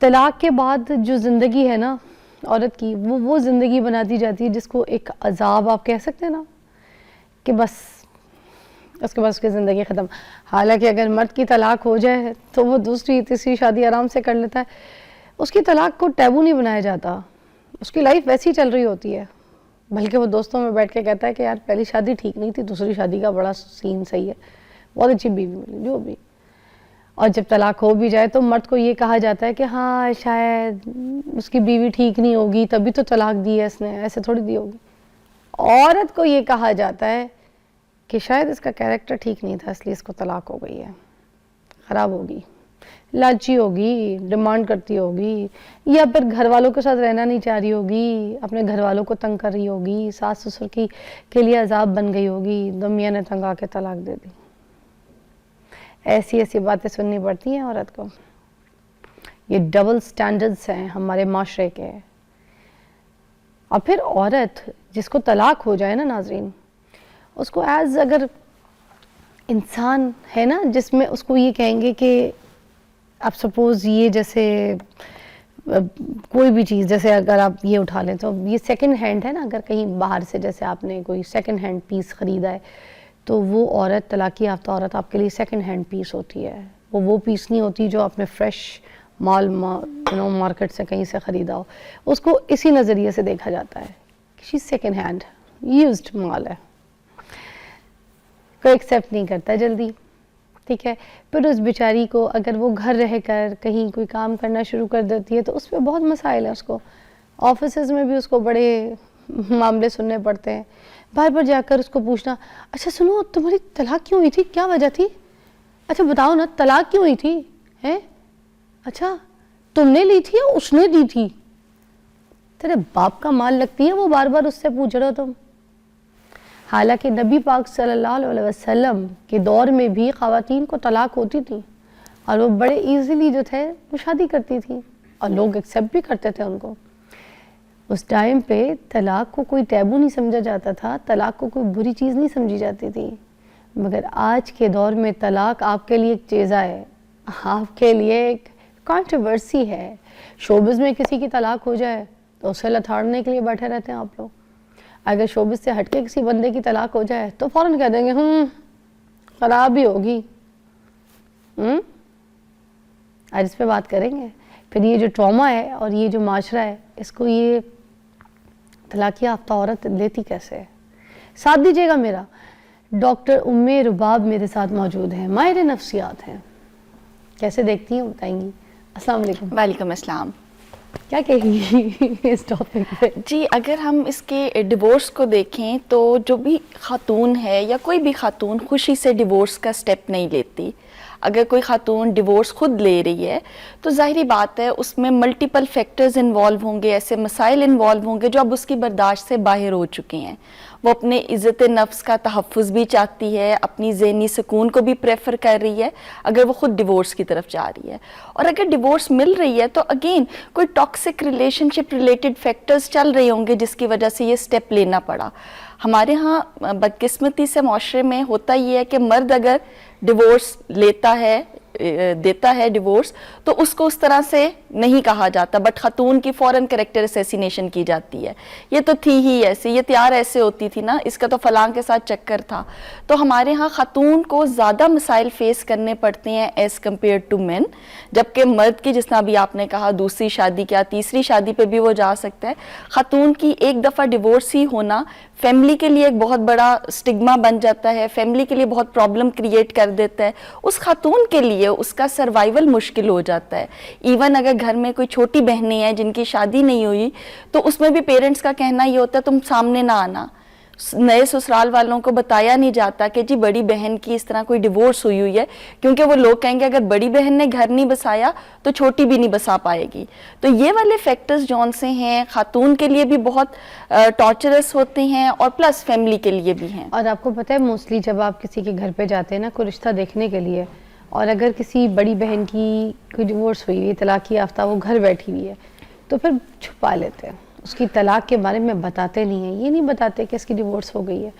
طلاق کے بعد جو زندگی ہے نا عورت کی وہ زندگی بناتی جاتی ہے جس کو ایک عذاب آپ کہہ سکتے ہیں نا کہ بس اس کے بعد اس کی زندگی ختم. حالانکہ اگر مرد کی طلاق ہو جائے تو وہ دوسری تیسری شادی آرام سے کر لیتا ہے. اس کی طلاق کو ٹیبو نہیں بنایا جاتا, اس کی لائف ویسی چل رہی ہوتی ہے, بلکہ وہ دوستوں میں بیٹھ کے کہتا ہے کہ یار پہلی شادی ٹھیک نہیں تھی, دوسری شادی کا بڑا سین صحیح ہے, بہت اچھی بیوی ملی جو بھی. اور جب طلاق ہو بھی جائے تو مرد کو یہ کہا جاتا ہے کہ ہاں شاید اس کی بیوی ٹھیک نہیں ہوگی تبھی تو طلاق دی ہے اس نے, ایسے تھوڑی دی ہوگی. عورت کو یہ کہا جاتا ہے کہ شاید اس کا کیریکٹر ٹھیک نہیں تھا اس لیے اس کو طلاق ہو گئی ہے, خراب ہوگی, لالچی ہوگی, ڈیمانڈ کرتی ہوگی, یا پھر گھر والوں کے ساتھ رہنا نہیں چاہ رہی ہوگی, اپنے گھر والوں کو تنگ کر رہی ہوگی, ساس سسر کے لیے عذاب بن گئی ہوگی, تو میاں نے تنگ آ کے طلاق دے دی. ایسی ایسی باتیں سننی پڑتی ہیں عورت کو. یہ ڈبل سٹینڈرڈز ہیں ہمارے معاشرے کے. اور پھر عورت جس کو طلاق ہو جائے نا ناظرین, اس کو ایز اگر انسان ہے نا جس میں اس کو یہ کہیں گے کہ آپ سپوز یہ جیسے کوئی بھی چیز, جیسے اگر آپ یہ اٹھا لیں تو یہ سیکنڈ ہینڈ ہے نا, اگر کہیں باہر سے جیسے آپ نے کوئی سیکنڈ ہینڈ پیس خریدا ہے تو وہ عورت, طلاق یافتہ عورت آپ کے لیے سیکنڈ ہینڈ پیس ہوتی ہے. وہ پیس نہیں ہوتی جو آپ نے فریش مارکیٹ سے کہیں سے خریدا ہو. اس کو اسی نظریے سے دیکھا جاتا ہے کہ شی سیکنڈ ہینڈ یوزڈ مال ہے, کوئی ایکسیپٹ نہیں کرتا جلدی, ٹھیک ہے. پھر اس بیچاری کو اگر وہ گھر رہ کر کہیں کوئی کام کرنا شروع کر دیتی ہے تو اس پہ بہت مسائل ہیں. اس کو آفیسز میں بھی اس کو بڑے معاملے سننے پڑتے ہیں. بار بار جا کر اس کو پوچھنا, اچھا سنو تمہاری طلاق کیوں ہوئی تھی, کیا وجہ تھی, اچھا بتاؤ نا طلاق کیوں ہوئی تھی, ہیں اچھا تم نے لی تھی یا اس نے دی تھی, تیرے باپ کا مال لگتی ہے وہ بار بار اس سے پوچھ رہے ہو تم. حالانکہ نبی پاک صلی اللہ علیہ وسلم کے دور میں بھی خواتین کو طلاق ہوتی تھی اور وہ بڑے ایزیلی جو تھے وہ شادی کرتی تھی اور لوگ ایکسیپٹ بھی کرتے تھے ان کو. اس ٹائم پہ طلاق کو کوئی ٹیبو نہیں سمجھا جاتا تھا, طلاق کو کوئی بری چیز نہیں سمجھی جاتی تھی. مگر آج کے دور میں طلاق آپ کے لیے ایک چیزہ ہے, آپ کے لیے ایک کانٹروورسی ہے. شوبز میں کسی کی طلاق ہو جائے تو اسے لتھاڑنے کے لیے بیٹھے رہتے ہیں آپ لوگ. اگر شوبز سے ہٹ کے کسی بندے کی طلاق ہو جائے تو فوراً کہہ دیں گے خراب ہی ہوگی. آج اس پہ بات کریں گے. پھر یہ جو ٹراما ہے اور یہ جو معاشرہ ہے, اس کو یہ طلاق یافتہ عورت لیتی کیسے ہے. ساتھ دیجیے گا میرا, ڈاکٹر ام رباب میرے ساتھ موجود ہیں, ماہر نفسیات ہیں. کیسے دیکھتی ہیں بتائیں گی. السلام علیکم. وعلیکم السلام. کیا کہیں گی اس ٹاپک پہ؟ جی اگر ہم اس کے ڈیورس کو دیکھیں تو جو بھی خاتون ہے یا کوئی بھی خاتون خوشی سے ڈیورس کا سٹیپ نہیں لیتی. اگر کوئی خاتون ڈیورس خود لے رہی ہے تو ظاہری بات ہے اس میں ملٹیپل فیکٹرز انوالو ہوں گے, ایسے مسائل انوالو ہوں گے جو اب اس کی برداشت سے باہر ہو چکے ہیں. وہ اپنے عزت نفس کا تحفظ بھی چاہتی ہے, اپنی ذہنی سکون کو بھی پریفر کر رہی ہے اگر وہ خود ڈیورس کی طرف جا رہی ہے. اور اگر ڈیورس مل رہی ہے تو اگین کوئی ٹاکسک ریلیشن شپ ریلیٹڈ فیکٹرز چل رہے ہوں گے جس کی وجہ سے یہ سٹیپ لینا پڑا. ہمارے ہاں بدقسمتی سے معاشرے میں ہوتا یہ ہے کہ مرد اگر ڈیورس دیتا ہے ڈیورس تو اس کو اس طرح سے نہیں کہا جاتا, بٹ خاتون کی فوراً کریکٹر اسیسینیشن کی جاتی ہے. یہ تو تھی ہی ایسی, یہ تیار ایسے ہوتی تھی نا, اس کا تو فلاں کے ساتھ چکر تھا. تو ہمارے ہاں خاتون کو زیادہ مسائل فیس کرنے پڑتے ہیں ایز کمپیئر ٹو مین, جبکہ مرد کی جس طرح بھی آپ نے کہا دوسری شادی کیا تیسری شادی پہ بھی وہ جا سکتا ہے. خاتون کی ایک دفعہ ڈیورس ہی ہونا فیملی کے لیے ایک بہت بڑا سٹگما بن جاتا ہے, فیملی کے لیے بہت پرابلم کریٹ کر دیتا ہے. اس خاتون کے لیے اس کا سروائیول مشکل ہو جاتا ہے. ایون اگر گھر میں کوئی چھوٹی بہنیں ہیں جن کی شادی نہیں ہوئی تو اس میں بھی پیرنٹس کا کہنا یہ ہوتا ہے تم سامنے نہ آنا. نئے سسرال والوں کو بتایا نہیں جاتا کہ جی بڑی بہن کی اس طرح کوئی ڈیورس ہوئی ہے, کیونکہ وہ لوگ کہیں گے اگر بڑی بہن نے گھر نہیں بسایا تو چھوٹی بھی نہیں بسا پائے گی. تو یہ والے فیکٹرز جون سے ہیں خاتون کے لیے بھی بہت ٹارچرس ہوتے ہیں اور پلس فیملی کے لیے بھی ہیں. اور آپ کو پتہ ہے موسٹلی جب آپ کسی کے گھر پہ جاتے ہیں نا کوئی رشتہ دیکھنے کے لیے, اور اگر کسی بڑی بہن کی کوئی ڈیورس ہوئی ہے, طلاق یافتہ, وہ گھر بیٹھی ہوئی ہے, تو پھر چھپا لیتے ہیں, اس کی طلاق کے بارے میں بتاتے نہیں ہیں. یہ نہیں بتاتے کہ اس کی ڈیورس ہو گئی ہے,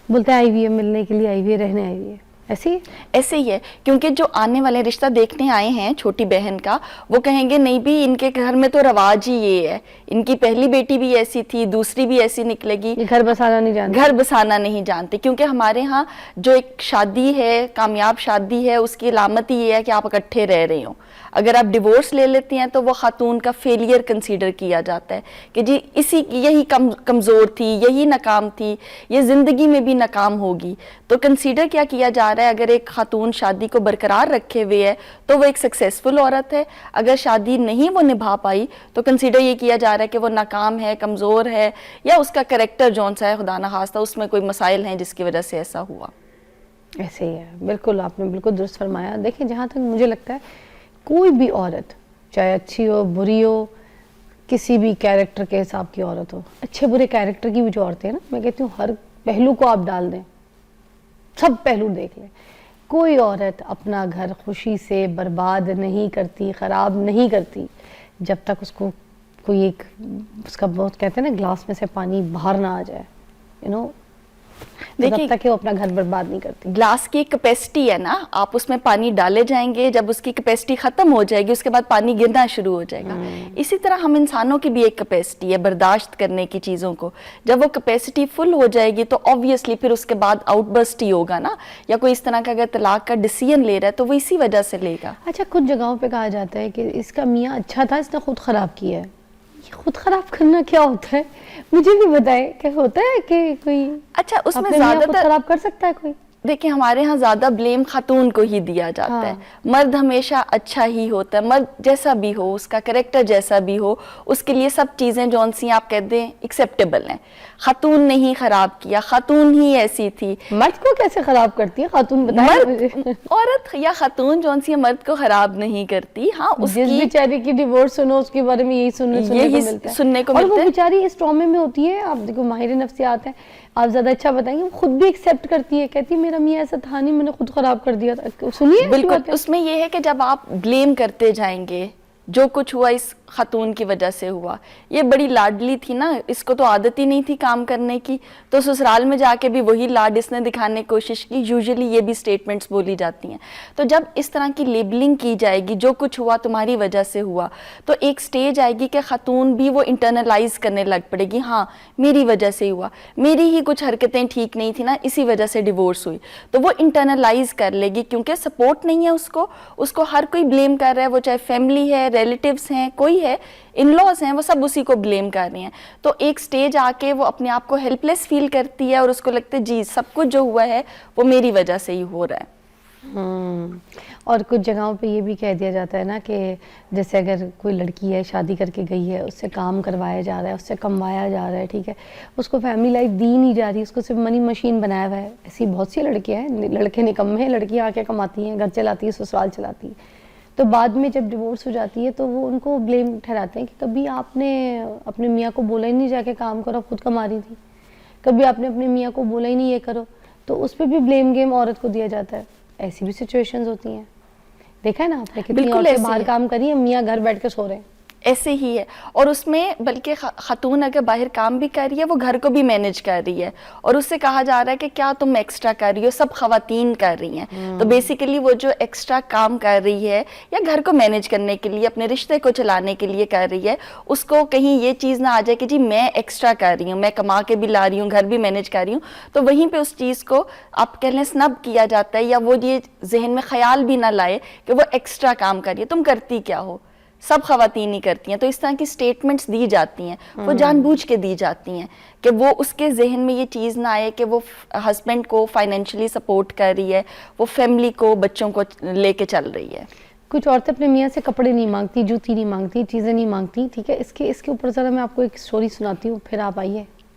بولتے ہیں آئی ہوئی ہے, ملنے کے لیے آئی ہوئی ہے, رہنے آئی ہوئی ہے. ایسی ऐसे ही है, क्योंकि जो आने वाले रिश्ता देखने आए हैं छोटी बहन का, वो कहेंगे नहीं भी इनके घर में तो रवाज ही ये है, इनकी पहली बेटी भी ऐसी थी, दूसरी भी ऐसी निकलेगी, ये घर बसाना नहीं जानते। घर बसाना नहीं जानते। क्योंकि हमारे यहाँ जो एक शादी है, कामयाब शादी है, उसकी अलामत ही ये है कि आप इकट्ठे रह रहे हो। अगर आप डिवोर्स ले लेती हैं तो वो खातून का फेलियर कंसीडर किया जाता है कि जी इसी यही कमज़ोर थी, यही नाकाम थी, ये ज़िंदगी में भी नाकाम होगी। तो कंसीडर क्या किया जा रहा है, अगर एक खातून शादी को बरकरार रखे हुए है तो वो एक सक्सेसफुल औरत है, अगर शादी नहीं वो निभा पाई तो कंसीडर ये किया जा रहा है कि वो नाकाम है, कमज़ोर है, या उसका कैरेक्टर जौन सा है खुदा न खास्ता उसमें कोई मसाइल हैं जिसकी वजह से ऐसा हुआ। ऐसे ही है, बिल्कुल आपने बिल्कुल दुरुस्त फरमाया। देखिए जहाँ तक मुझे लगता है कोई भी औरत चाहे अच्छी हो बुरी हो, किसी भी कैरेक्टर के हिसाब की औरत हो, अच्छे बुरे कैरेक्टर की भी जो औरतें हैं ना, मैं कहती हूँ हर पहलू को आप डाल दें, सब पहलू देख लें, कोई औरत अपना घर खुशी से बर्बाद नहीं करती, ख़राब नहीं करती जब तक उसको कोई एक उसका बहुत कहते हैं ना ग्लास में से पानी बाहर ना आ जाए, यू नो, देखिए जब तक कि वो अपना घर बर्बाद नहीं करती। ग्लास की कैपेसिटी है ना, आप उसमें पानी डाले जाएंगे, जब उसकी कैपेसिटी खत्म हो जाएगी उसके बाद पानी गिरना शुरू हो जाएगा। इसी तरह हम इंसानों की भी एक कैपेसिटी है बर्दाश्त करने की चीज़ों को, जब वो कैपेसिटी फुल हो जाएगी तो ऑब्वियसली फिर उसके बाद आउटबर्स्ट ही होगा ना, या कोई इस तरह का अगर तलाक का डिसीजन ले रहा है तो वो इसी वजह से लेगा। अच्छा, कुछ जगहों पे कहा जाता है कि इसका मियाँ अच्छा था, इसने खुद खराब किया है। ये खुद खराब करना क्या होता है, मुझे भी बताए, क्या होता है कि कोई अच्छा उसमें अपने मियाँ खुद ज्यादातर खराब कर सकता है कोई? देखिए हमारे यहाँ ज्यादा ब्लेम खातून को ही दिया जाता हाँ। है, मर्द हमेशा अच्छा ही होता है, मर्द जैसा भी हो, उसका कैरेक्टर जैसा भी हो, उसके लिए सब चीजें जौन सी आप कह दें एक्सेप्टेबल हैं। खातून ने ही खराब किया, खातून ही ऐसी थी। मर्द को कैसे खराब करती है खातून, बताइए मुझे। मर्द औरत या खातून जौन सी है, मर्द को खराब नहीं करती। हाँ जिस उसकी बेचारी की डिवोर्स सुनो उसके बारे में यही सुनने को मिलता है, सुनने को और मिलता वो है। बेचारी इस ट्रॉमे में होती है। आप देखो माहिर नफ्सियात हैं, आप ज्यादा अच्छा बताएंगे, वो खुद भी एक्सेप्ट करती है, कहती है मेरा मियाँ ऐसा था नहीं, मैंने खुद खराब कर दिया था। सुनिए ऐसी बिल्कुल, बातें। उसमें ये है कि जब आप ब्लेम करते जाएंगे, जो कुछ हुआ इस खातून की वजह से हुआ, ये बड़ी लाडली थी ना, इसको तो आदत ही नहीं थी काम करने की, तो ससुराल में जाके भी वही लाड इसने दिखाने की कोशिश की। यूजुअली ये भी स्टेटमेंट्स बोली जाती हैं। तो जब इस तरह की लेबलिंग की जाएगी, जो कुछ हुआ तुम्हारी वजह से हुआ, तो एक स्टेज आएगी कि खातून भी वो इंटरनलाइज करने लग पड़ेगी, हाँ मेरी वजह से हुआ, मेरी ही कुछ हरकतें ठीक नहीं थी ना, इसी वजह से डिवोर्स हुई। तो वो इंटरनलाइज कर लेगी, क्योंकि सपोर्ट नहीं है उसको हर कोई ब्लेम कर रहा है, वो चाहे फैमिली है, रिलेटिव्स हैं, कोई है, इन-लॉज हैं, वो सब उसी को ब्लेम कर रहे हैं। तो एक स्टेज आके वो अपने आप को हेल्पलेस फील करती है और उसको लगता है जी सब कुछ जो हुआ है वो मेरी वजह से ही हो रहा है। और कुछ जगहों पे ये भी कह दिया जाता है ना कि जैसे अगर कोई लड़की है शादी करके गई है, उससे काम करवाया जा रहा है, उससे कमवाया जा रहा है, ठीक है, उसको फैमिली लाइफ दी नहीं जा रही, उसको सिर्फ मनी मशीन बनाया हुआ है। ऐसी बहुत सी लड़कियां हैं, लड़के निकम्मे हैं, लड़कियां आके कमाती हैं, घर चलाती है, ससुराल चलाती है। तो बाद में जब डिवोर्स हो जाती है तो वो उनको ब्लेम ठहराते हैं कि कभी आपने अपने मियाँ को बोला ही नहीं जाके काम करो, खुद कमा रही थी, कभी आपने अपने मियाँ को बोला ही नहीं ये करो, तो उस पर भी ब्लेम गेम औरत को दिया जाता है। ऐसी भी सिचुएशंस होती हैं, देखा है ना आपने, कितनी बिल्कुल औरतें ऐसे बाहर है। काम करी है, मियाँ घर बैठ के सो रहे हैं। ऐसे ही है, और उसमें बल्कि खातून अगर बाहर काम भी कर रही है वो घर को भी मैनेज कर रही है, और उससे कहा जा रहा है कि क्या तुम एक्स्ट्रा कर रही हो, सब खवातीन कर रही हैं। तो बेसिकली वो जो एक्स्ट्रा काम कर रही है या घर को मैनेज करने के लिए, अपने रिश्ते को चलाने के लिए कर रही है, उसको कहीं ये चीज़ ना आ जाए कि जी मैं एक्स्ट्रा कर रही हूँ, मैं कमा के भी ला रही हूँ, घर भी मैनेज कर रही हूँ, तो वहीं पर उस चीज़ को आप कह लें स्नब किया जाता है, या वो ये जहन में ख्याल भी ना लाए कि वो एक्स्ट्रा काम कर रही है, तुम करती क्या हो, सब खवातीन ही करती हैं। तो इस तरह की स्टेटमेंट्स दी जाती हैं, वो जानबूझ के दी जाती हैं कि वो उसके जहन में ये चीज़ ना आए कि वो हस्बैंड को फाइनेंशियली सपोर्ट कर रही है, वो फैमिली को, बच्चों को लेके चल रही है। कुछ औरतें अपने मियाँ से कपड़े नहीं मांगती, जूती नहीं मांगती, चीज़ें नहीं मांगती, ठीक है। इसके ऊपर ज़रा मैं आपको एक स्टोरी सुनाती हूँ, फिर आप आइए।